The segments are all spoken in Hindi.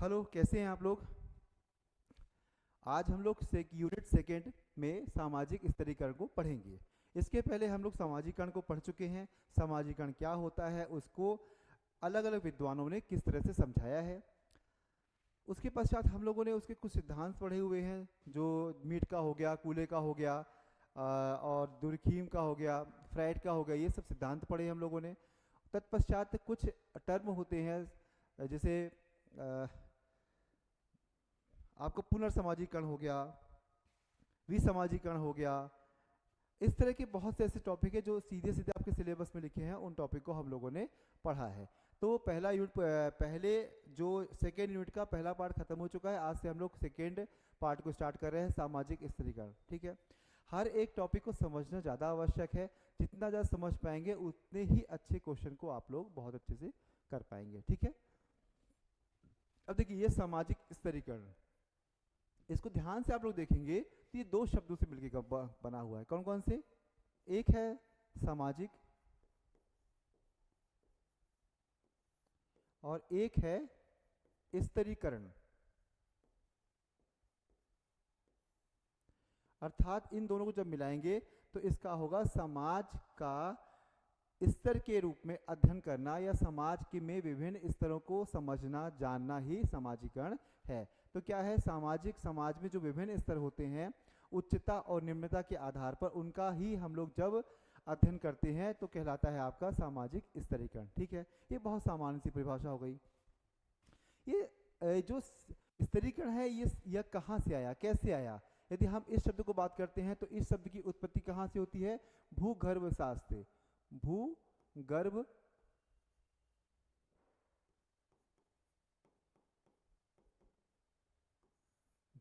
हेलो, कैसे हैं आप लोग। आज हम लोग यूनिट सेकेंड में सामाजिक स्तरीकरण को पढ़ेंगे। इसके पहले हम लोग सामाजिकरण को पढ़ चुके हैं। सामाजिकरण क्या होता है उसको अलग अलग विद्वानों ने किस तरह से समझाया है। उसके पश्चात हम लोगों ने उसके कुछ सिद्धांत पढ़े हुए हैं, जो मीट का हो गया, कूले का हो गया, और दुर्खीम का हो गया, फ्राइड का हो गया। ये सब सिद्धांत पढ़े हम लोगों ने। तत्पश्चात कुछ टर्म होते हैं, जैसे अ, आपको पुनर्सामाजिकरण हो गया, विसमाजीकरण हो गया। इस तरह के बहुत से ऐसे टॉपिक है जो सीधे सीधे आपके सिलेबस में लिखे हैं। उन टॉपिक को हम लोगों ने पढ़ा है। तो पहला यूनिट, पहले जो सेकेंड यूनिट का पहला पार्ट खत्म हो चुका है। आज से हम लोग सेकेंड पार्ट को स्टार्ट कर रहे हैं, सामाजिक स्तरीकरण। ठीक है। हर एक टॉपिक को समझना ज़्यादा आवश्यक है। जितना ज़्यादा समझ पाएंगे उतने ही अच्छे क्वेश्चन को आप लोग बहुत अच्छे से कर पाएंगे। ठीक है। अब देखिए, ये सामाजिक स्तरीकरण, इसको ध्यान से आप लोग देखेंगे तो ये दो शब्दों से मिलकर बना हुआ है। कौन कौन से? एक है सामाजिक और एक है स्तरीकरण। अर्थात इन दोनों को जब मिलाएंगे तो इसका होगा समाज का स्तर के रूप में अध्ययन करना, या समाज के में विभिन्न स्तरों को समझना जानना ही सामाजिकरण है। तो क्या है? सामाजिक, समाज में जो विभिन्न स्तर होते हैं, उच्चता और निम्नता के आधार पर उनका ही हम लोग जब अध्ययन करते हैं तो कहलाता है आपका सामाजिक स्तरीकरण। ठीक है। ये बहुत सामान्य सी परिभाषा हो गई। ये जो स्तरीकरण है, ये यह कहाँ से आया, कैसे आया? यदि हम इस शब्द को बात करते हैं तो इस शब्द की उत्पत्ति कहाँ से होती है? भूगर्भ शास्त्र। भूगर्भ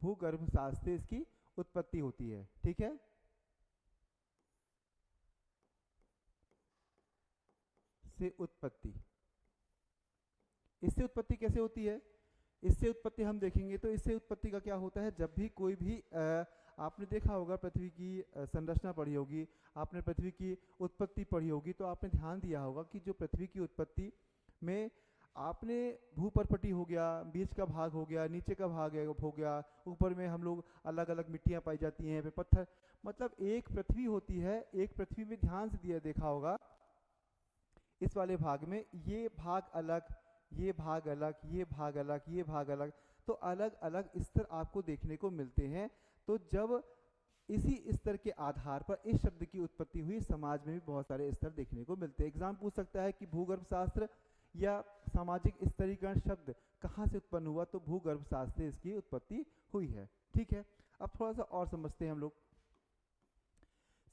भूगर्भ शास्त्र से इसकी उत्पत्ति होती है। ठीक है। से उत्पत्ति, इससे उत्पत्ति कैसे होती है? इससे उत्पत्ति हम देखेंगे तो इससे उत्पत्ति का क्या होता है, जब भी कोई भी आपने देखा होगा, पृथ्वी की संरचना पढ़ी होगी, आपने पृथ्वी की उत्पत्ति पढ़ी होगी, तो आपने ध्यान दिया होगा कि जो पृथ्वी की उत्पत्ति में आपने भूपर्पटी हो गया, बीच का भाग हो गया, नीचे का भाग हो गया, ऊपर में हम लोग अलग अलग मिट्टियां पाई जाती हैं, फिर पत्थर, मतलब एक पृथ्वी होती है। एक पृथ्वी में ध्यान से दिया देखा होगा, इस वाले भाग में ये भाग अलग, ये भाग अलग, ये भाग अलग, ये भाग अलग, तो अलग अलग स्तर आपको देखने को मिलते हैं। तो जब इसी स्तर के आधार पर इस शब्द की उत्पत्ति हुई, समाज में भी बहुत सारे स्तर देखने को मिलते हैं। एग्जाम पूछ सकता है कि भूगर्भ शास्त्र या सामाजिक स्तरीकरण शब्द कहाँ से उत्पन्न हुआ, तो भूगर्भ शास्त्र से इसकी उत्पत्ति हुई है। ठीक है। अब थोड़ा सा और समझते हैं हम लोग।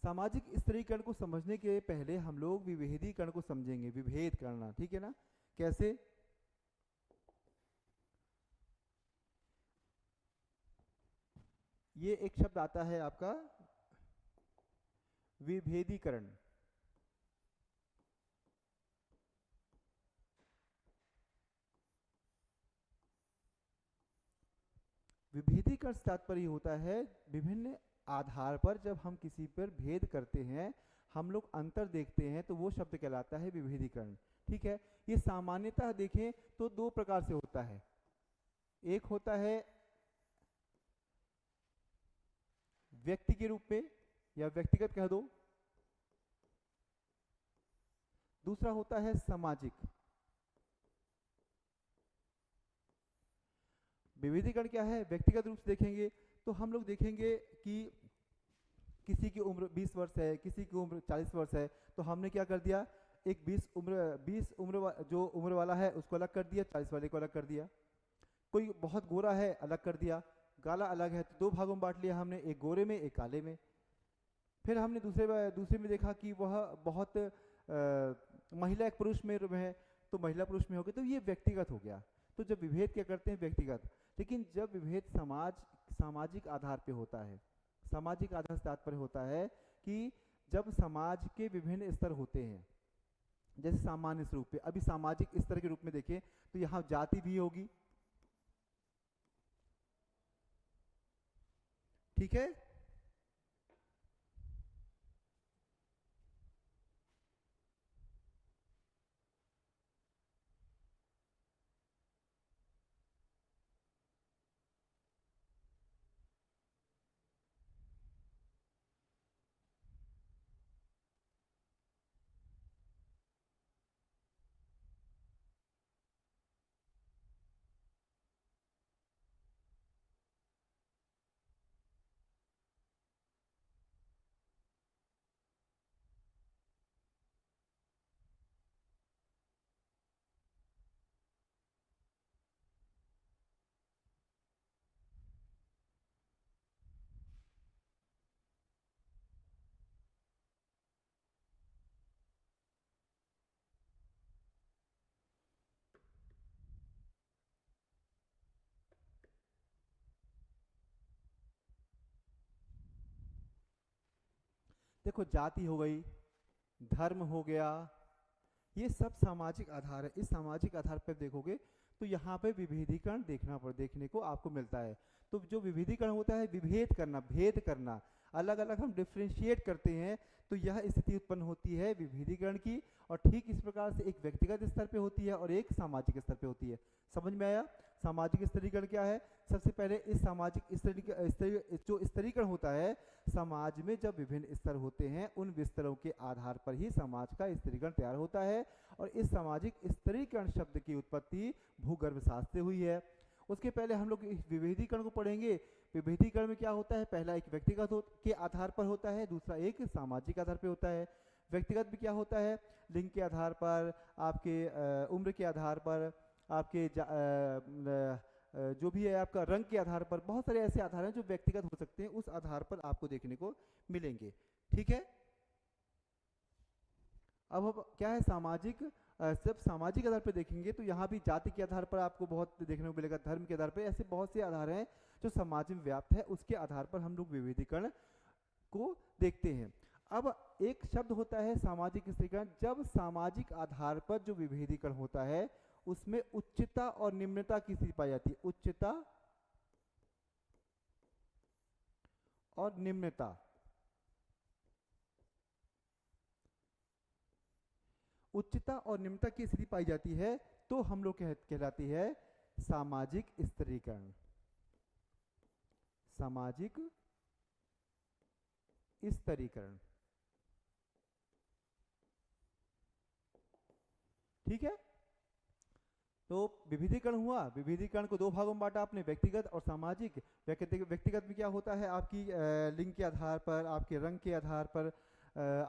सामाजिक स्तरीकरण को समझने के पहले हम लोग विभेदीकरण को समझेंगे। विभेद करना, ठीक है ना? कैसे? ये एक शब्द आता है आपका विभेदीकरण। विभेदीकरण से तात्पर्य होता है विभिन्न आधार पर जब हम किसी पर भेद करते हैं, हम लोग अंतर देखते हैं, तो वो शब्द कहलाता है विभेदीकरण। ठीक है। ये सामान्यतः देखें तो दो प्रकार से होता है। एक होता है व्यक्ति के रूप में, या व्यक्तिगत कह दो। दूसरा होता है सामाजिक। विविधीकरण क्या है? व्यक्तिगत रूप से देखेंगे तो हम लोग देखेंगे कि किसी की उम्र 20 वर्ष है, किसी की उम्र 40 वर्ष है, तो हमने क्या कर दिया, एक 20 उम्र जो उम्र वाला है उसको अलग कर दिया, 40 वाले को अलग कर दिया। कोई बहुत गोरा है, अलग कर दिया। काला अलग है, तो दो भागों में बांट लिया हमने, एक गोरे में एक काले में। फिर हमने दूसरे में देखा कि वह बहुत महिला एक पुरुष में है, तो महिला पुरुष में हो गई, तो ये व्यक्तिगत हो गया। तो जब विभेद क्या करते हैं? व्यक्तिगत। लेकिन जब विभेद सामाजिक आधार पे होता है, सामाजिक आधार से तात्पर्य होता है कि जब समाज के विभिन्न स्तर होते हैं, जैसे सामान्य स्वरूप पे, अभी सामाजिक स्तर के रूप में देखें तो यहाँ जाति भी होगी। ठीक है। देखो जाति हो गई, धर्म हो गया, ये सब सामाजिक आधार है। इस सामाजिक आधार पर देखोगे तो यहाँ पे विभेदीकरण देखने को आपको मिलता है। तो जो विभेदीकरण होता है, विभेद करना, भेद करना, अलग अलग हम डिफ्रेंशिएट करते हैं, तो यह स्थिति उत्पन्न होती है विभेदीकरण की। और ठीक इस प्रकार से एक व्यक्तिगत स्तर पे होती है और एक सामाजिक स्तर पे होती है। समझ में आया? सामाजिक स्तरीकरण क्या है? सबसे पहले इस सामाजिक जो स्तरीकरण होता है, समाज में जब विभिन्न स्तर होते हैं, उन विस्तरों के आधार पर ही समाज का स्तरीकरण तैयार होता है। और इस सामाजिक स्तरीकरण शब्द की उत्पत्ति भूगर्भ शास्त्र से हुई है। उसके पहले हम लोग इस विभेदीकरण को पढ़ेंगे। विभेदीकरण में क्या होता है? पहला एक व्यक्तिगत के आधार पर होता है, दूसरा एक सामाजिक आधार पर होता है। व्यक्तिगत में क्या होता है? लिंग के आधार पर, आपके उम्र के आधार पर, आपके जो भी है आपका रंग के आधार पर, बहुत सारे ऐसे आधार हैं जो व्यक्तिगत हो सकते हैं, उस आधार पर आपको देखने को मिलेंगे। ठीक है। अब क्या है सामाजिक, सब सामाजिक आधार पर देखेंगे तो यहाँ भी जाति के आधार पर आपको बहुत देखने को मिलेगा, धर्म के आधार पर, ऐसे बहुत से आधार हैं जो समाज में व्याप्त है, उसके आधार पर हम लोग विभेदीकरण को देखते हैं। अब एक शब्द होता है सामाजिक स्तरीकरण। जब सामाजिक आधार पर जो विभेदीकरण होता है उसमें उच्चता और निम्नता की स्थिति पाई जाती है। उच्चता और निम्नता, उच्चता और निम्नता की स्थिति पाई जाती है, तो हम लोग कहलाती है सामाजिक स्तरीकरण। सामाजिक स्तरीकरण। ठीक है। तो विभेदीकरण हुआ, विभेदीकरण को दो भागों में बांटा आपने, व्यक्तिगत और सामाजिक। व्यक्तिगत में क्या होता है? आपकी लिंग के आधार पर, आपके रंग के आधार पर,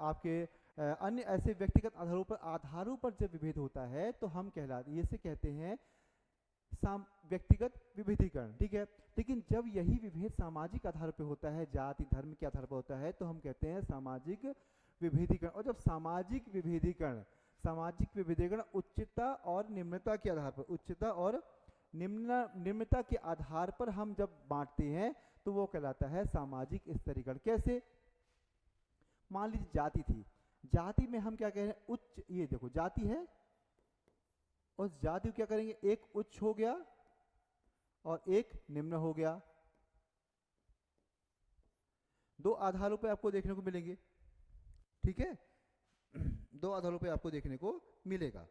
आपके अन्य ऐसे व्यक्तिगत आधारों पर जब विभेद होता है तो हम इसे कहते हैं व्यक्तिगत विभेदीकरण। ठीक है। लेकिन जब यही विभेद सामाजिक आधार पर होता है, जाति धर्म के आधार पर होता है, तो हम कहते हैं सामाजिक विभेदीकरण। और जब सामाजिक विभेदीकरण उच्चता और निम्नता के आधार पर, उच्चता और निम्नता के आधार पर हम जब बांटते हैं तो वो कहलाता है सामाजिक स्तरीकरण। कैसे? मान लीजिए जाति थी, जाति में हम क्या कह रहे हैं? उच्च, ये देखो जाति है, उस जाति को क्या करेंगे? एक उच्च हो गया और एक निम्न हो गया। दो आधारों पे आपको देखने को मिलेंगे। ठीक है। दो आधारों पे आपको देखने को मिलेगा।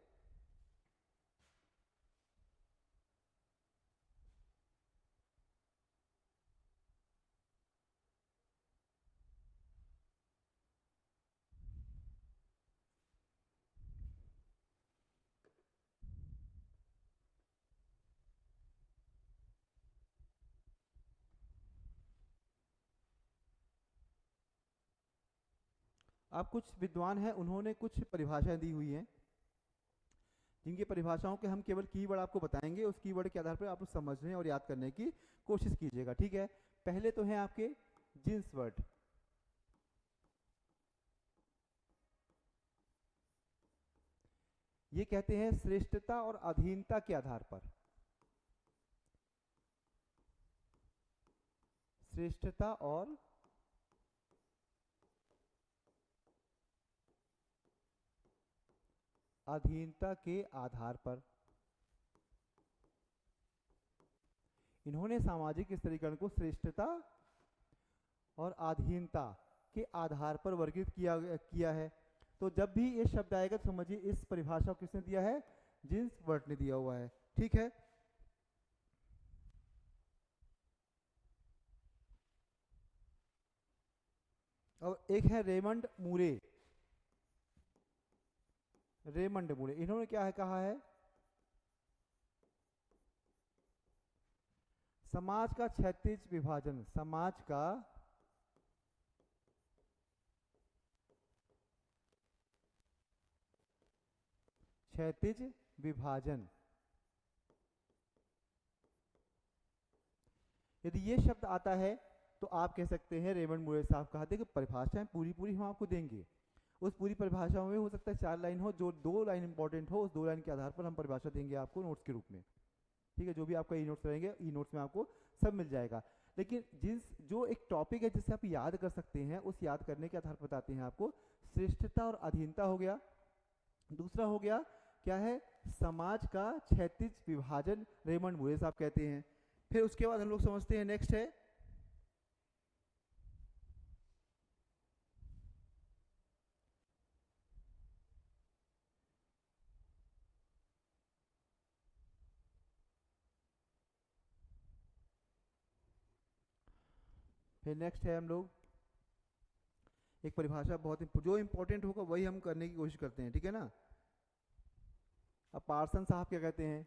आप कुछ विद्वान हैं, उन्होंने कुछ परिभाषाएं दी हुई हैं, जिनकी परिभाषाओं के हम केवल कीवर्ड आपको बताएंगे। उस कीवर्ड के आधार पर आप समझने और याद करने की कोशिश कीजिएगा। ठीक है। पहले तो हैं आपके जींस वर्ड। ये कहते हैं श्रेष्ठता और अधीनता के आधार पर, श्रेष्ठता और अधीनता के आधार पर इन्होंने सामाजिक स्तरीकरण को श्रेष्ठता और अधीनता के आधार पर वर्गीकृत किया है। तो जब भी ये शब्द आएगा तो समझिए इस परिभाषा को किसने दिया है? जींस वर्ड ने दिया हुआ है। ठीक है। और एक है रेमंड मूरे। रेमंड मूरे, इन्होंने क्या है कहा है? समाज का क्षैतिज विभाजन, समाज का क्षैतिज विभाजन। यदि ये शब्द आता है तो आप कह सकते हैं रेमंड मूरे साहब कहा थे कि परिभाषाएं पूरी हम आपको देंगे। उस पूरी परिभाषा में हो सकता है 4 लाइन हो, जो 2 लाइन इंपॉर्टेंट हो, उस 2 लाइन के आधार पर हम परिभाषा देंगे आपको नोट्स के रूप में। ठीक है। जो भी आपका ई नोट्स रहेंगे, ई नोट्स में आपको सब मिल जाएगा। लेकिन जो एक टॉपिक है जिसे आप याद कर सकते हैं, उस याद करने के आधार पर बताते हैं आपको। श्रेष्ठता और अधीनता हो गया। दूसरा हो गया क्या है, समाज का क्षैतिज विभाजन, रेमंड मूरे साहब कहते हैं। फिर उसके बाद हम लोग समझते हैं, नेक्स्ट है हम लोग एक परिभाषा बहुत जो इंपॉर्टेंट होगा वही हम करने की कोशिश करते हैं, ठीक है ना। अब पार्सन साहब क्या कहते हैं,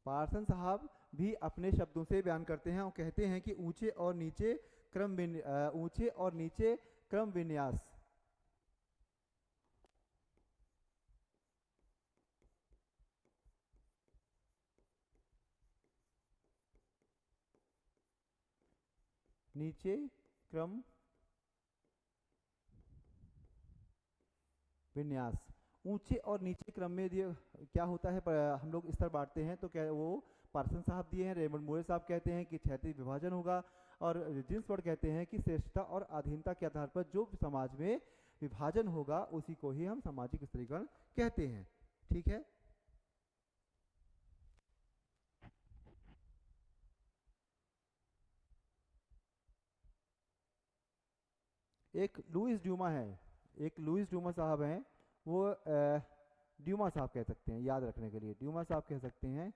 पार्सन साहब भी अपने शब्दों से बयान करते हैं और कहते हैं कि ऊंचे और नीचे क्रम विन्यास, नीचे क्रम विन्यास, ऊंचे और नीचे क्रम में क्या होता है, हम लोग स्तर बांटते हैं, तो क्या वो पार्सन साहब दिए हैं। रेमंड मूरे साहब कहते हैं कि क्षैतिज विभाजन होगा, और जिन्सबर्ग कहते हैं कि श्रेष्ठता और अधीनता के आधार पर जो समाज में विभाजन होगा उसी को ही हम सामाजिक स्तरीकरण कहते हैं, ठीक है। एक लुइस ड्यूमा है, एक लुइस ड्यूमा साहब हैं, वो ड्यूमा साहब कह सकते हैं, याद रखने के लिए ड्यूमा साहब कह सकते हैं।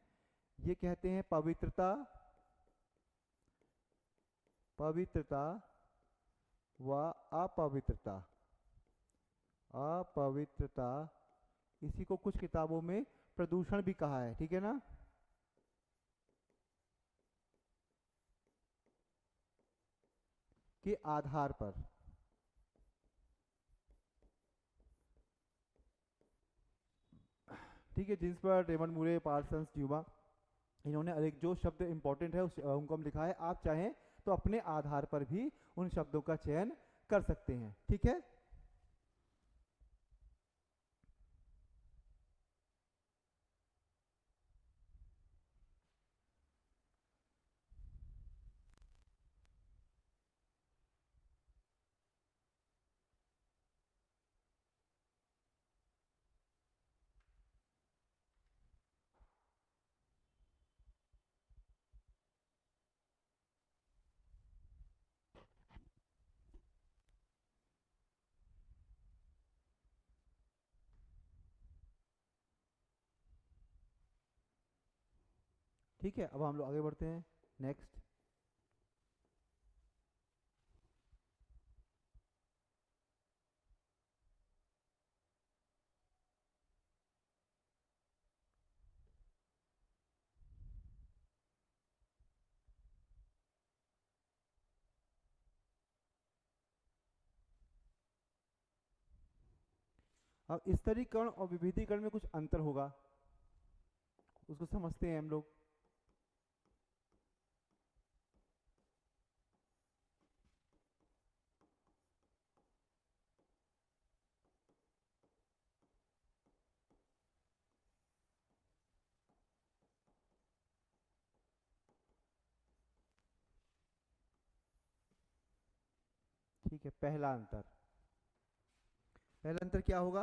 ये कहते हैं पवित्रता व अपवित्रता, इसी को कुछ किताबों में प्रदूषण भी कहा है, ठीक है ना। के आधार पर, ठीक है, जिस पर रेमंड मूरे, पार्सन्स, ड्यूमा, इन्होंने एक जो शब्द इंपॉर्टेंट है उनको हम लिखा है। आप चाहें तो अपने आधार पर भी उन शब्दों का चयन कर सकते हैं, ठीक है। ठीक है, अब हम लोग आगे बढ़ते हैं, नेक्स्ट। अब स्तरीकरण और विभेदीकरण में कुछ अंतर होगा, उसको समझते हैं हम लोग। ठीक है, पहला अंतर क्या होगा,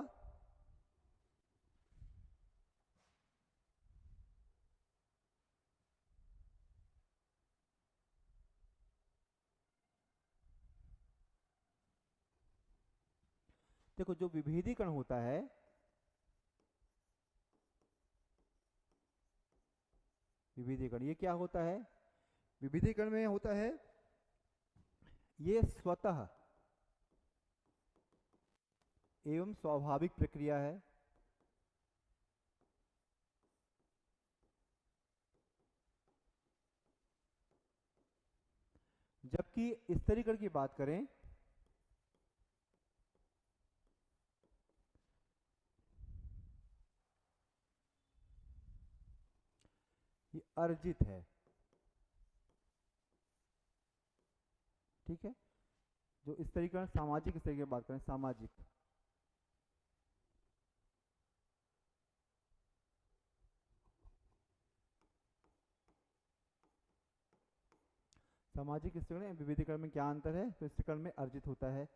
देखो जो विभेदीकरण होता है, विभेदीकरण ये क्या होता है, विभेदीकरण में होता है ये स्वतः एवं स्वाभाविक प्रक्रिया है, जबकि स्तरीकरण की बात करें ये अर्जित है, ठीक है। जो स्तरीकरण सामाजिक स्तरीकरण की बात करें, सामाजिक, सामाजिक स्तरीकरण या विविधीकरण में क्या अंतर है? तो स्तरीकरण में अर्जित होता है।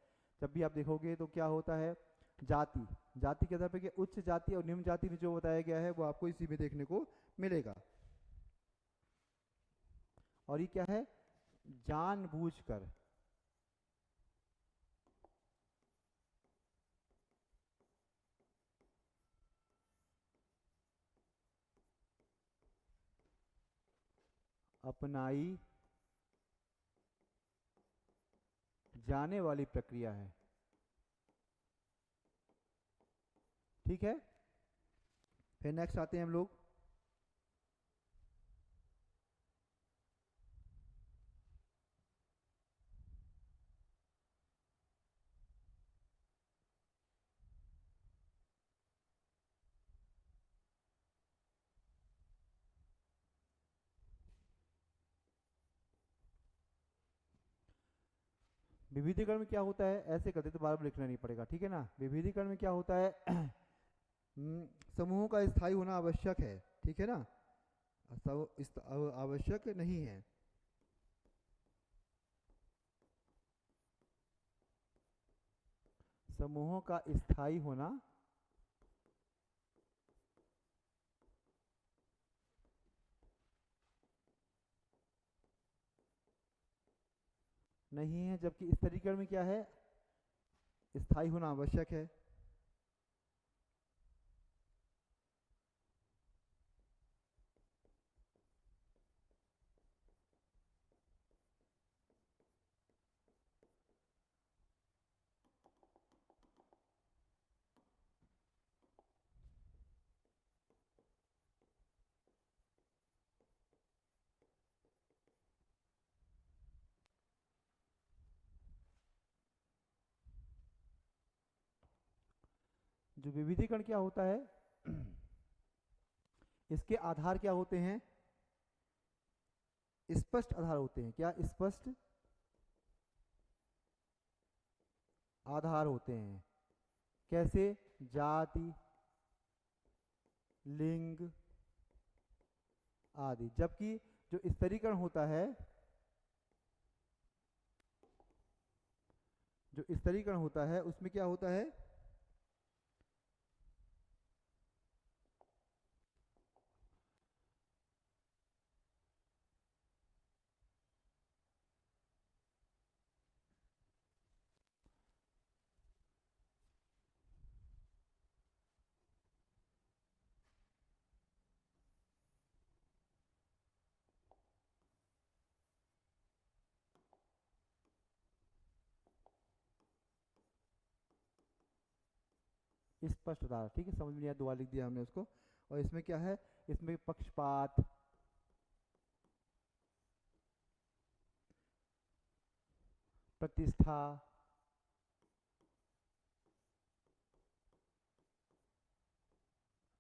जब भी आप देखोगे तो क्या होता है, जाति, जाति के आधार पर उच्च जाति और निम्न जाति में जो बताया गया है वो आपको इसी में देखने को मिलेगा। और ये क्या है, जानबूझकर अपनाई जाने वाली प्रक्रिया है। ठीक है, फिर नेक्स्ट आते हैं हम लोग। विविधीकरण में क्या होता है, ऐसे करते तो बार बार लिखना नहीं पड़ेगा, ठीक है ना। विविधीकरण में क्या होता है, समूहों का स्थायी होना आवश्यक है, ठीक है ना, आवश्यक नहीं है। समूहों का स्थायी होना नहीं है, जबकि स्तरीकरण में क्या है, स्थायी होना आवश्यक है। जो विविधीकरण क्या होता है, इसके आधार क्या होते हैं, स्पष्ट आधार होते हैं। क्या स्पष्ट आधार होते हैं? कैसे? जाति, लिंग आदि। जबकि जो स्तरीकरण होता है, जो स्तरीकरण होता है उसमें क्या होता है, स्पष्ट आधार। ठीक है, समझ में नहीं आया, दोबारा लिख दिया हमने उसको। और इसमें क्या है, इसमें पक्षपात, प्रतिष्ठा,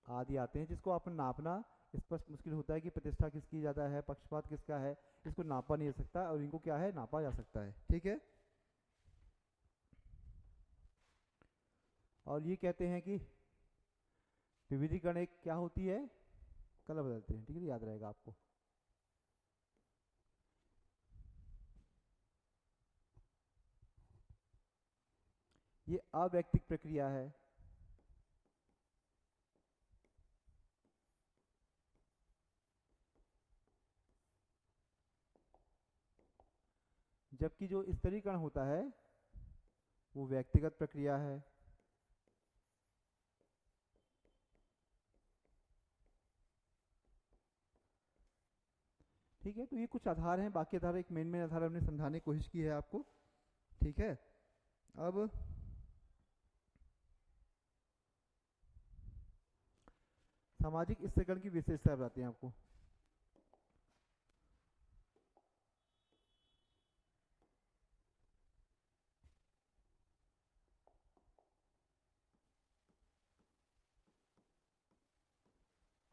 आदि आते हैं, जिसको अपन नापना स्पष्ट मुश्किल होता है कि प्रतिष्ठा किसकी ज्यादा है, पक्षपात किसका है, इसको नापा नहीं जा सकता, और इनको क्या है, नापा जा सकता है। ठीक है, और ये कहते हैं कि विविधीकरण एक क्या होती है, कलर बदलते हैं, ठीक है, याद रहेगा आपको। ये अवैयक्तिक प्रक्रिया है। जबकि जो स्तरीकरण होता है वो व्यक्तिगत प्रक्रिया है। ठीक है, तो ये कुछ आधार हैं, बाकी आधार एक मेन आधार हमने समझाने की कोशिश की है आपको। ठीक है, अब सामाजिक स्तरीकरण की विशेषता बताते हैं आपको।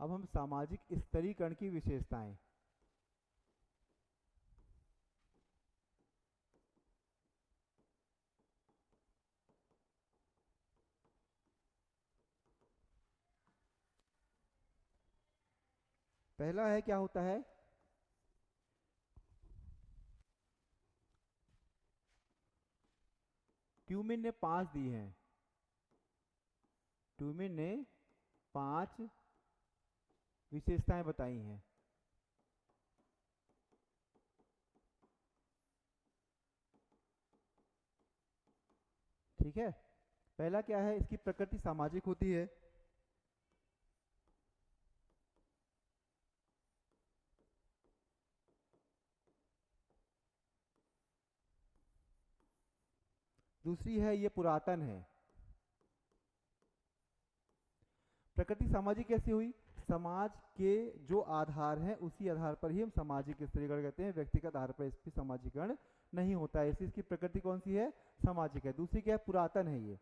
अब हम सामाजिक स्तरीकरण की विशेषताएं, पहला है क्या होता है, ट्यूमिन ने 5 दी हैं, ट्यूमिन ने 5 विशेषताएं बताई हैं। ठीक है, पहला क्या है, इसकी प्रकृति सामाजिक होती है। दूसरी है ये पुरातन है। प्रकृति सामाजिक कैसे हुई, समाज के जो आधार हैं उसी आधार पर ही हम सामाजिक स्त्रीकरण कहते हैं, व्यक्तिगत आधार पर इस पर सामाजिकरण नहीं होता है, इसलिए इसकी प्रकृति कौन सी है, सामाजिक है। दूसरी क्या है, पुरातन है, ये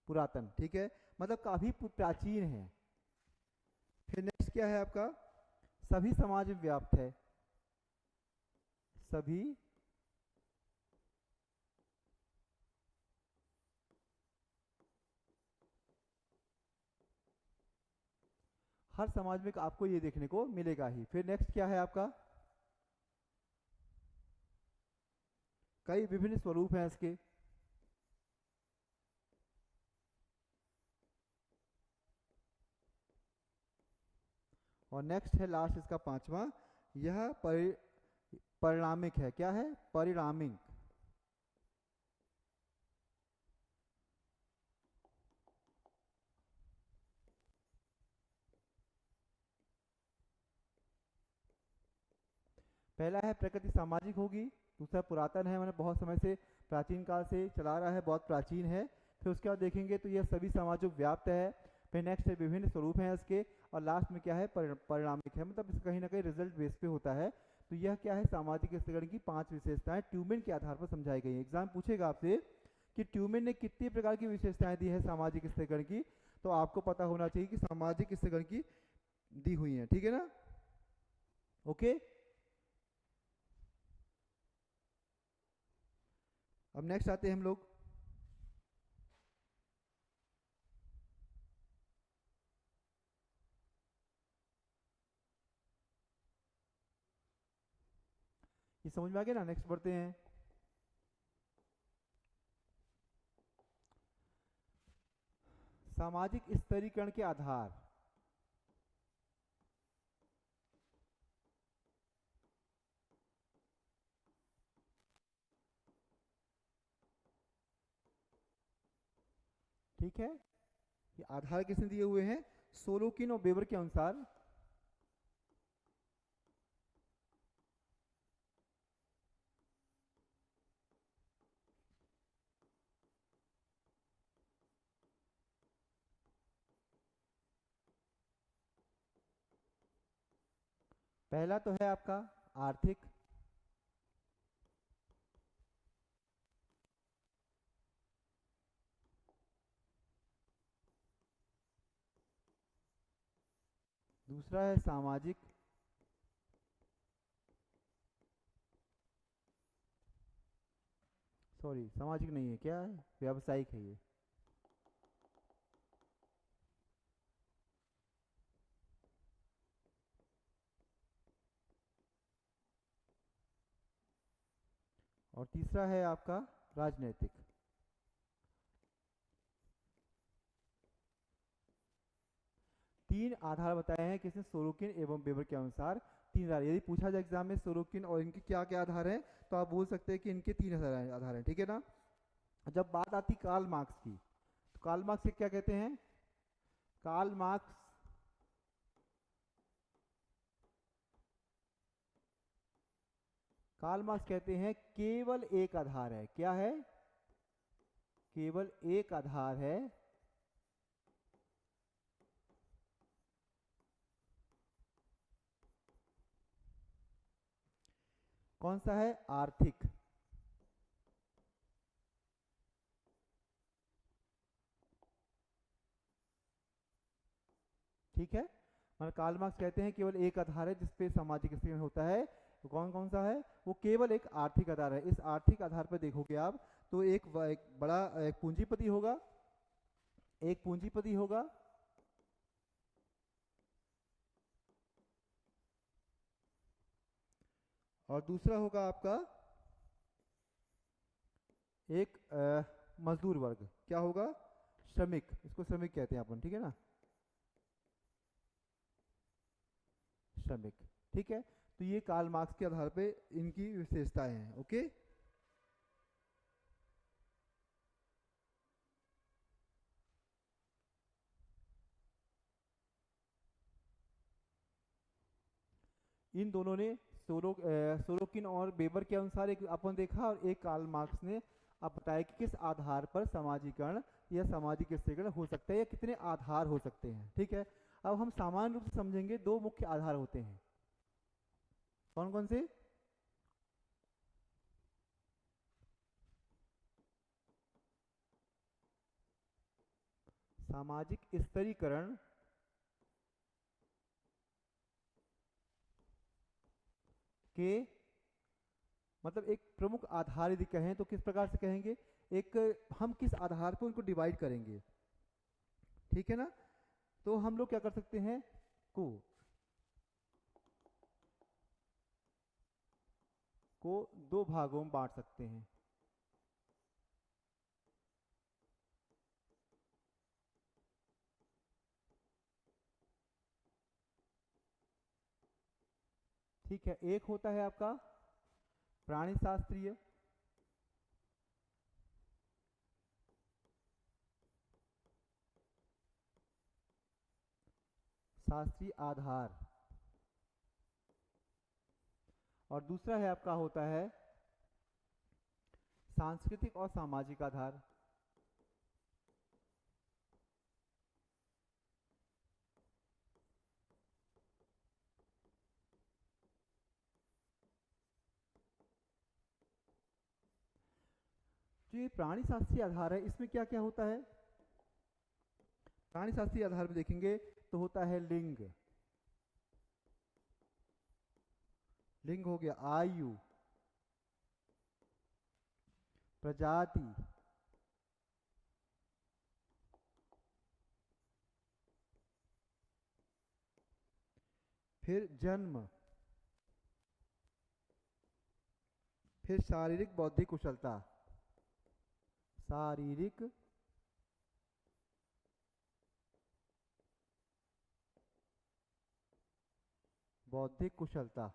पुरातन, ठीक है, मतलब काफी प्राचीन है। फिर नेक्स्ट क्या है आपका, सभी समाज में व्याप्त है, सभी हर समाज में आपको ये देखने को मिलेगा ही। फिर नेक्स्ट क्या है आपका, कई विभिन्न स्वरूप हैं इसके। और नेक्स्ट है लास्ट इसका पांचवा, यह परिणामिक है। क्या है, परिणामिक। पहला है प्रकृति सामाजिक होगी, दूसरा पुरातन है, मैंने बहुत समय से प्राचीन काल से चला रहा है, बहुत प्राचीन है। फिर उसके बाद देखेंगे तो यह सभी समाजों व्याप्त है। फिर नेक्स्ट है विभिन्न स्वरूप हैं इसके, और लास्ट में क्या है, परिणामिक है, मतलब इसका कहीं ना कहीं रिजल्ट बेस पे होता है। तो यह क्या है, सामाजिक स्त्रीकरण की 5 विशेषताएं ट्यूमेन के आधार पर समझाई गई है। एग्जाम पूछेगा आपसे कि ट्यूमेन ने कितनी प्रकार की विशेषताएं दी है सामाजिक स्त्रीकरण की, तो आपको पता होना चाहिए कि सामाजिक स्त्रीकरण की दी हुई है, ठीक है ना, ओके। अब नेक्स्ट आते हैं हम लोग, ये समझ में आ गया ना, नेक्स्ट बढ़ते हैं। सामाजिक स्तरीकरण के आधार, ठीक है, ये आधार किसने दिए हुए हैं, सोलोकिन और वेबर के अनुसार। पहला तो है आपका आर्थिक, दूसरा है सामाजिक, सॉरी सामाजिक नहीं है, क्या है, व्यावसायिक है ये। और तीसरा है आपका राजनैतिक। तीन आधार बताए हैं किसने, सोरोकिन एवं वेबर के अनुसार तीन आधार। यदि पूछा जाए एग्जाम में सोरोकिन और इनके क्या क्या आधार हैं, तो आप बोल सकते हैं कि इनके 3 आधार हैं, ठीक है ना। जब बात आती कार्ल मार्क्स की, तो कार्ल मार्क्स से क्या कहते हैं, कार्ल मार्क्स कार्ल मार्क्स कहते हैं केवल एक आधार है। क्या है, केवल एक आधार है, कौन सा है, आर्थिक। ठीक है, मतलब कार्ल मार्क्स कहते हैं केवल एक आधार है जिसपे सामाजिक स्त्रीकरण होता है, तो कौन कौन सा है, वो केवल एक आर्थिक आधार है। इस आर्थिक आधार पर देखोगे आप तो एक बड़ा एक पूंजीपति होगा, एक पूंजीपति होगा, और दूसरा होगा आपका एक मजदूर वर्ग क्या होगा, श्रमिक, इसको श्रमिक कहते हैं अपन, ठीक है ना, श्रमिक। ठीक है, तो ये कार्ल मार्क्स के आधार पे इनकी विशेषताएं हैं। ओके, इन दोनों ने सोरोकिन और बेबर के अनुसार एक अपन देखा, और एक कार्ल मार्क्स ने आप बताया कि किस आधार पर समाजीकरण या सामाजिक स्थिरीकरण हो सकता है या कितने आधार हो सकते हैं। ठीक है, अब हम सामान्य रूप से समझेंगे, दो मुख्य आधार होते हैं। कौन कौन से? सामाजिक स्तरीकरण के मतलब एक प्रमुख आधार यदि कहें तो किस प्रकार से कहेंगे, एक हम किस आधार पर उनको डिवाइड करेंगे। ठीक है ना, तो हम लोग क्या कर सकते हैं, को दो भागों में बांट सकते हैं। ठीक है, एक होता है आपका प्राणी शास्त्रीय, शास्त्रीय आधार, और दूसरा है आपका होता है सांस्कृतिक और सामाजिक आधार। जो ये प्राणी शास्त्रीय आधार है, इसमें क्या क्या होता है, प्राणी शास्त्रीय आधार में देखेंगे तो होता है लिंग, लिंग हो गया, आयु, प्रजाति, फिर जन्म, फिर शारीरिक बौद्धिक कुशलता, शारीरिक बौद्धिक कुशलता।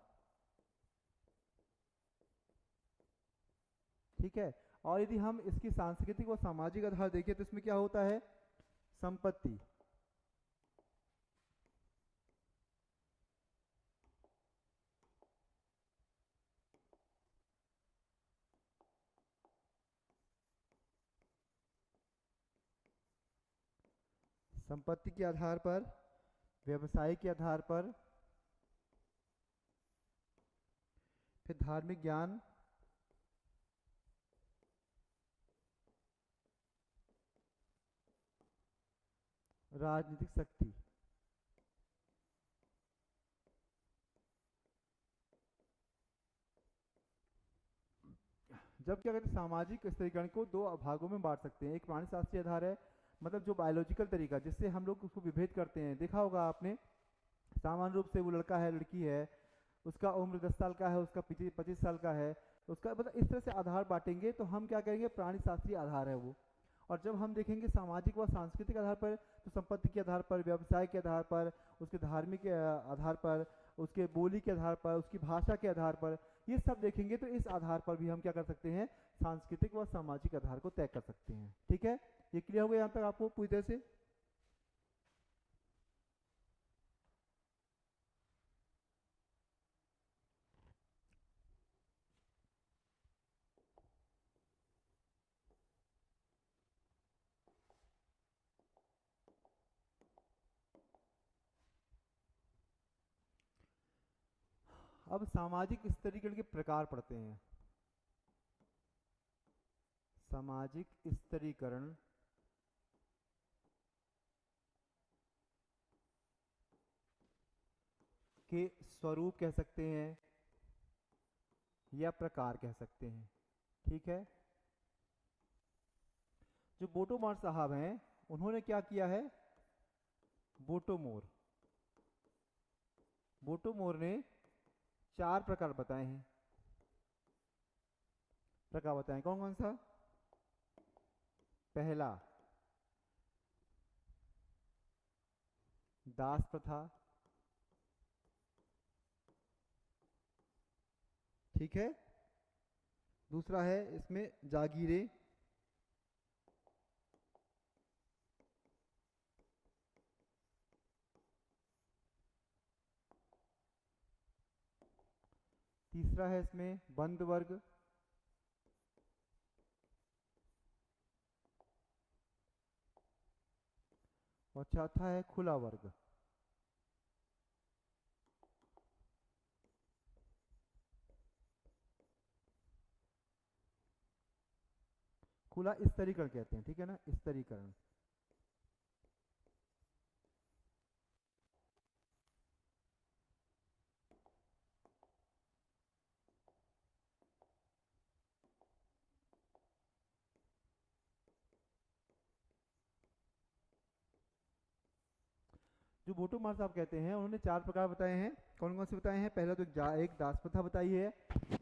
ठीक है, और यदि हम इसकी सांस्कृतिक और सामाजिक आधार देखें तो इसमें क्या होता है, संपत्ति, संपत्ति के आधार पर, व्यवसाय के आधार पर, फिर धार्मिक ज्ञान, राजनीतिक शक्ति। जब क्या कहते हैं, सामाजिक स्तरीकरण को दो भागों में बांट सकते हैं। एक प्राणी शास्त्रीय आधार है, मतलब जो बायोलॉजिकल तरीका जिससे हम लोग उसको विभेद करते हैं, देखा होगा आपने, सामान्य रूप से वो लड़का है लड़की है, उसका उम्र 10 साल का है, उसका 25 साल का है, उसका मतलब इस तरह से आधार बांटेंगे तो हम क्या करेंगे, प्राणी शास्त्रीय आधार है वो। और जब हम देखेंगे सामाजिक व सांस्कृतिक आधार पर, तो संपत्ति के आधार पर, व्यवसाय के आधार पर, उसके धार्मिक आधार पर, उसके बोली के आधार पर, उसकी भाषा के आधार पर, ये सब देखेंगे तो इस आधार पर भी हम क्या कर सकते हैं, सांस्कृतिक व सामाजिक आधार को तय कर सकते हैं। ठीक है, ये क्लियर हो गया यहाँ तक आपको पूरी तरह से? अब सामाजिक स्तरीकरण के प्रकार पढ़ते हैं। सामाजिक स्तरीकरण के स्वरूप कह सकते हैं या प्रकार कह सकते हैं। ठीक है, जो बोटोमोर साहब हैं उन्होंने क्या किया है, बोटोमोर बोटोमोर ने 4 प्रकार बताए हैं। प्रकार बताएं कौन कौन सा, पहला दास प्रथा, ठीक है। दूसरा है इसमें जागीरें, तीसरा है इसमें बंद वर्ग, और चौथा है खुला वर्ग। खुला स्तरीकरण कहते हैं, ठीक है ना, स्तरीकरण। जो बोटो मार साहब कहते हैं, उन्होंने 4 प्रकार बताए हैं। कौन कौन से बताए हैं? पहला तो एक दास प्रथा बताई है,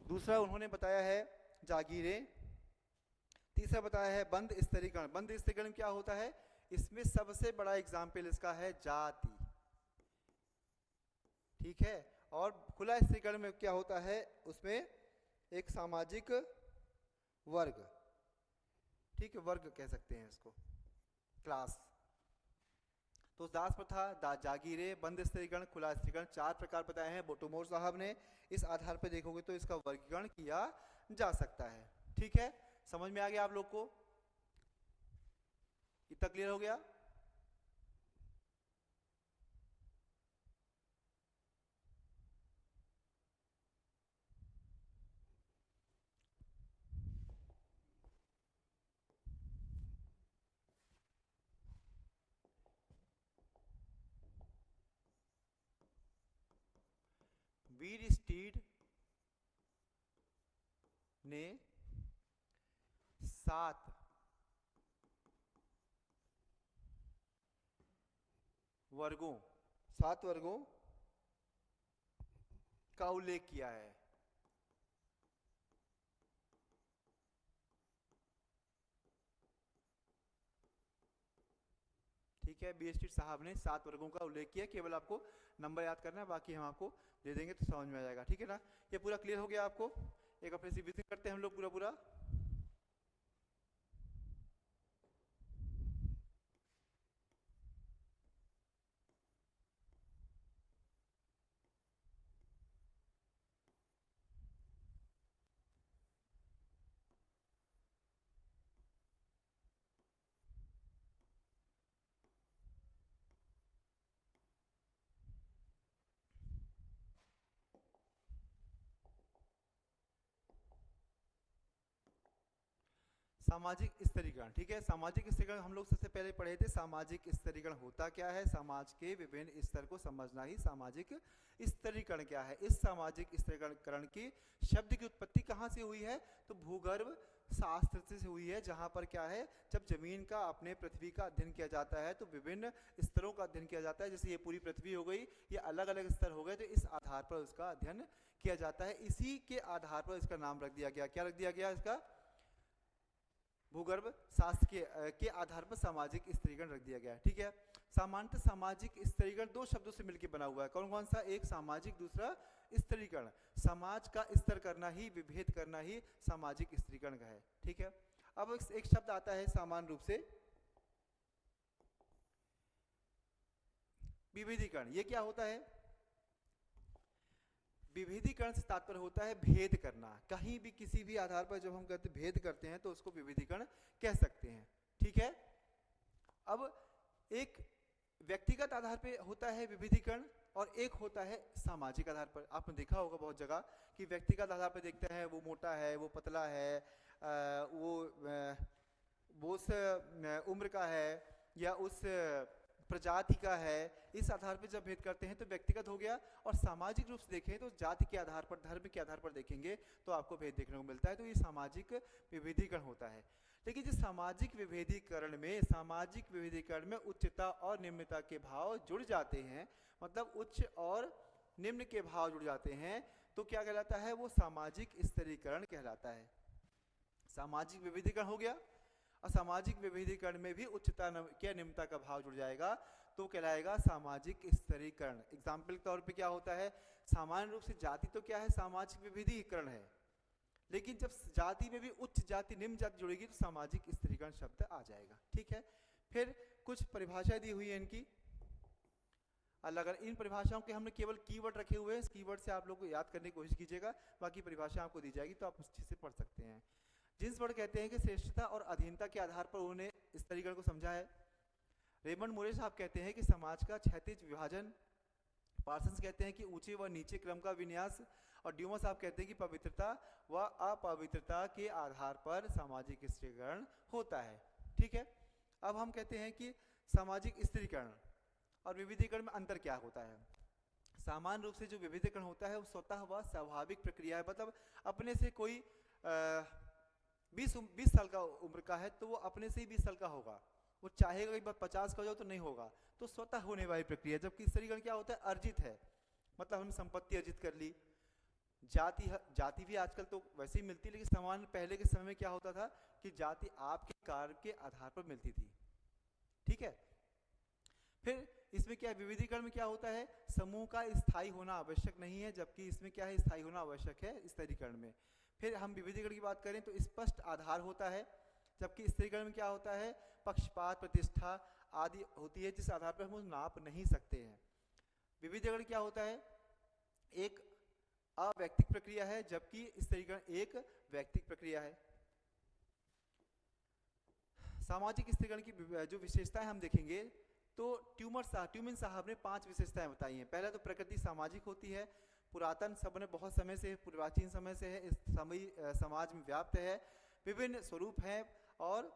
दूसरा उन्होंने बताया है जागीरें, तीसरा बताया है बंद स्तरीकरण। बंद स्तरीकरण क्या होता है? इसमें सबसे बड़ा एग्जाम्पल इसका है जाति, ठीक है। और खुला स्तरीकरण में क्या होता है? उसमें एक सामाजिक वर्ग, ठीक है, वर्ग कह सकते हैं इसको, क्लास। तो दास प्रथा, जागीरें, बंद स्तरीकरण, खुला स्तरीकरण, 4 प्रकार बताए हैं बोटोमोर साहब ने। इस आधार पर देखोगे तो इसका वर्गीकरण किया जा सकता है, ठीक है। समझ में आ गया आप लोग को? इतना क्लियर हो गया? वीर स्टीड ने 7 वर्गों का उल्लेख किया है। ठीक है, बीएसटी साहब ने 7 वर्गों का उल्लेख किया। केवल आपको नंबर याद करना है, बाकी हम आपको दे देंगे तो समझ में आ जाएगा, ठीक है ना। ये पूरा क्लियर हो गया आपको? एक अपने रिवीजन करते हैं हम लोग पूरा। सामाजिक स्तरीकरण, ठीक है। सामाजिक स्तरीकरण हम लोग सबसे पहले पढ़े थे। सामाजिक स्तरीकरण होता क्या है? समाज के विभिन्न स्तर को समझना ही सामाजिक स्तरीकरण क्या है। इस सामाजिक स्तरीकरण की शब्द की उत्पत्ति कहाँ से हुई है? तो भूगर्भ शास्त्र से हुई है, जहाँ पर क्या है, जब जमीन का, अपने पृथ्वी का अध्ययन किया जाता है तो विभिन्न स्तरों का अध्ययन किया जाता है। जैसे ये पूरी पृथ्वी हो गई, ये अलग अलग स्तर हो गए, तो इस आधार पर उसका अध्ययन किया जाता है। इसी के आधार पर इसका नाम रख दिया गया। क्या रख दिया गया? इसका भूगर्भ शास्त्र के आधार पर सामाजिक स्तरीकरण रख दिया गया है, ठीक है। सामान्यतः सामाजिक स्तरीकरण 2 शब्दों से मिलकर बना हुआ है। कौन कौन सा? एक सामाजिक, दूसरा स्तरीकरण। समाज का स्तर करना ही, विभेद करना ही सामाजिक स्तरीकरण का है, ठीक है। अब एक शब्द आता है सामान्य रूप से, विभेदीकरण। ये क्या होता है? विभेदीकरण से तात्पर्य होता है भेद करना। कहीं भी किसी भी आधार पर जब हम कहते भेद करते हैं तो उसको विभेदीकरण कह सकते हैं, ठीक है। अब एक व्यक्तिगत आधार पे होता है विभेदीकरण और एक होता है सामाजिक आधार पर। आपने देखा होगा बहुत जगह कि व्यक्तिगत आधार पर देखते हैं वो मोटा है, वो पतला है, वो उस उम्र का है या उस प्रजाति का है। इस आधार पर जब भेद करते हैं तो व्यक्तिगत हो गया। और सामाजिक रूप से देखें तो जाति के आधार पर, धर्म के आधार पर देखेंगे तो आपको भेद देखने को मिलता है। तो ये सामाजिक विभेदीकरण होता है। लेकिन जिस सामाजिक विभेदीकरण में उच्चता और निम्नता के भाव जुड़ जाते हैं, मतलब उच्च और निम्न के भाव जुड़ जाते हैं, तो क्या कहलाता है? वो सामाजिक स्तरीकरण कहलाता है। सामाजिक विभेदीकरण हो गया। असामाजिक विविधीकरण में भी उच्चता क्या निम्नता का भाव जुड़ जाएगा तो कहलाएगा सामाजिक स्तरीकरण। एग्जाम्पल के तौर पे क्या होता है, सामान्य रूप से जाति तो क्या है, सामाजिक विविधीकरण है, लेकिन जब जाति में भी उच्च जाति निम्न जाति जुड़ेगी तो सामाजिक स्तरीकरण शब्द आ जाएगा। ठीक है, फिर कुछ परिभाषाएं दी हुई है इनकी अलग अलग। इन परिभाषाओं के हमने केवल कीवर्ड रखे हुए हैं, इस कीवर्ड से आप लोग को याद करने की कोशिश कीजिएगा, बाकी परिभाषा आपको दी जाएगी तो आप उस चीज से पढ़ सकते हैं। जिन्स वर्ड कहते हैं कि श्रेष्ठता और अधीनता के आधार पर उन्होंने स्तरीकरण को समझा है। रेमंड मोरे साहब कहते हैं कि समाज का क्षैतिज विभाजन। पार्सन्स कहते हैं कि ऊंचे व नीचे क्रम का विन्यास। और ड्यूमा साहब कहते हैं कि पवित्रता व अपवित्रता के आधार पर सामाजिक स्तरीकरण होता है। ठीक है, अब हम कहते हैं कि सामाजिक स्तरीकरण और विविधीकरण में अंतर क्या होता है। सामान्य रूप से जो विविधीकरण होता है वो स्वतः व स्वाभाविक प्रक्रिया है, मतलब अपने से कोई 20 साल का उम्र का है तो वो अपने से ही 20 साल का होगा, वो चाहेगा कि 50 का हो जाओ तो नहीं होगा, तो स्वतः होने वाली प्रक्रिया। जबकि स्तरीकरण क्या होता है, अर्जित है, मतलब हमने संपत्ति अर्जित कर ली। जाति भी आजकल तो वैसे ही मिलती है, लेकिन सामान्य पहले के समय में क्या होता था कि जाति आपके कार्य के आधार पर मिलती थी। ठीक है, फिर इसमें क्या है, विविधीकरण में क्या होता है, समूह का स्थायी होना आवश्यक नहीं है, जबकि इसमें क्या है, स्थायी होना आवश्यक है स्तरीकरण में। फिर हम विविधीकरण की बात करें तो स्पष्ट आधार होता है, जबकि स्तरीकरण में क्या होता है, पक्षपात प्रतिष्ठा आदि होती है जिस आधार पर हम नाप नहीं सकते हैं। विविधीकरण क्या होता है, एक अवैयक्तिक प्रक्रिया है, जबकि स्तरीकरण एक वैयक्तिक प्रक्रिया है। सामाजिक स्तरीकरण की जो विशेषताएं हम देखेंगे तो ट्यूमिन साहब ने 5 विशेषताएं बताई हैं। पहला तो प्रकृति सामाजिक होती है, पुरातन सबने बहुत समय से, प्राचीन समय से है, इस समाज में व्याप्त है, विभिन्न स्वरूप है और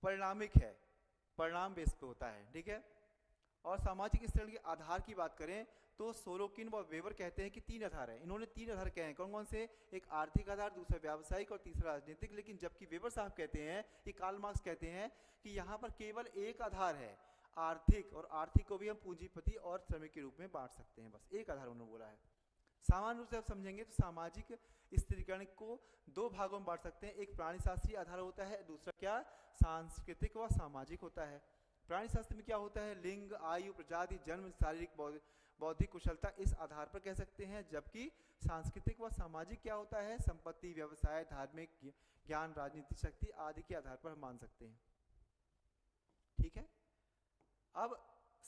परिणामिक है, परिणाम बेस पे होता है। ठीक है, और सामाजिक स्तरीकरण के आधार की बात करें तो सोरोकिन व वेबर कहते हैं कि 3 आधार है। इन्होंने 3 आधार कहे हैं, कौन कौन से, एक आर्थिक आधार, दूसरा व्यावसायिक और तीसरा राजनीतिक। लेकिन जबकि वेबर साहब कहते हैं, कि कार्ल मार्क्स कहते हैं कि यहाँ पर केवल एक आधार है, आर्थिक, और आर्थिक को भी हम पूंजीपति और श्रमिक के रूप में बांट सकते हैं, बस एक आधार उन्होंने बोला है। सामान्य रूप से आप समझेंगे तो सामाजिक स्तरीकरण को 2 भागों में बांट सकते हैं, एक प्राणीशास्त्रीय आधार होता है, दूसरा क्या, सांस्कृतिक व सामाजिक होता है। प्राणीशास्त्र में क्या होता है, लिंग, आयु, प्रजाति, जन्म, शारीरिक बौद्धिक कुशलता, इस आधार पर कह सकते हैं। जबकि सांस्कृतिक व सामाजिक क्या होता है, संपत्ति, व्यवसाय, धार्मिक ज्ञान, राजनीतिक शक्ति आदि के आधार पर हम मान सकते हैं। ठीक है, अब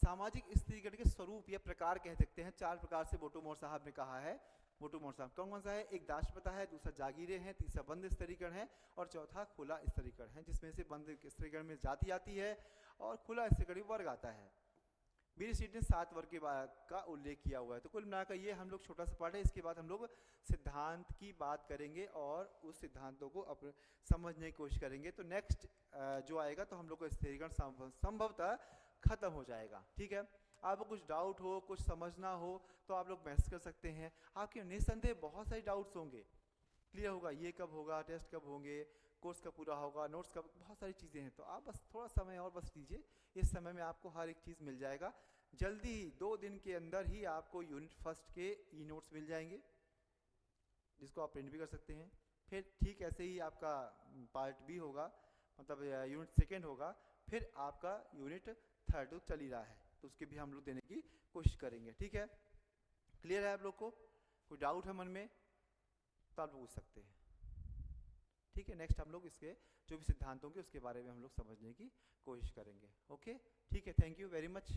सामाजिक स्तरीकरण के स्वरूप या प्रकार कह सकते हैं, 4 प्रकार से बोटोमोर साहब ने कहा है। बोटोमोर साहब कौन कौन सा है, एक दासप्रथा है, दूसरा जागीरें हैं, तीसरा बंद स्तरीकरण है और चौथा खुला स्तरीकरण है, जिसमें से बंद स्तरीकरण में जाति आती है और खुला स्तरीकरण वर्ग आता है। मेरी सीट ने 7 वर्ग के का उल्लेख किया हुआ है। तो कुल मिलाकर ये हम लोग छोटा सा पार्ट है, इसके बाद हम लोग सिद्धांत की बात करेंगे और उस सिद्धांतों को समझने की कोशिश करेंगे। तो नेक्स्ट जो आएगा तो हम लोग को स्तरीकरण संभवतः खत्म हो जाएगा। ठीक है, आपको कुछ डाउट हो, कुछ समझना हो तो आप लोग मैसेज कर सकते हैं। आपके निस्संदेह बहुत सारे डाउट्स होंगे, क्लियर होगा, ये कब होगा, टेस्ट कब होंगे, कोर्स कब पूरा होगा, नोट्स कब, बहुत सारी चीज़ें हैं। तो आप बस थोड़ा समय और बस लीजिए, इस समय में आपको हर एक चीज़ मिल जाएगा। जल्दी ही 2 दिन के अंदर ही आपको यूनिट फर्स्ट के ई नोट्स मिल जाएंगे, जिसको आप प्रिंट भी कर सकते हैं। फिर ठीक ऐसे ही आपका पार्ट बी होगा, मतलब यूनिट सेकेंड होगा, फिर आपका यूनिट थर्ड चल ही रहा है, तो उसके भी हम लोग देने की कोशिश करेंगे। ठीक है, क्लियर है आप लोग को, कोई डाउट है मन में तो आप लोग पूछ सकते हैं। ठीक है, नेक्स्ट हम लोग इसके जो भी सिद्धांत होंगे उसके बारे में हम लोग समझने की कोशिश करेंगे। ओके, ठीक है, थैंक यू वेरी मच।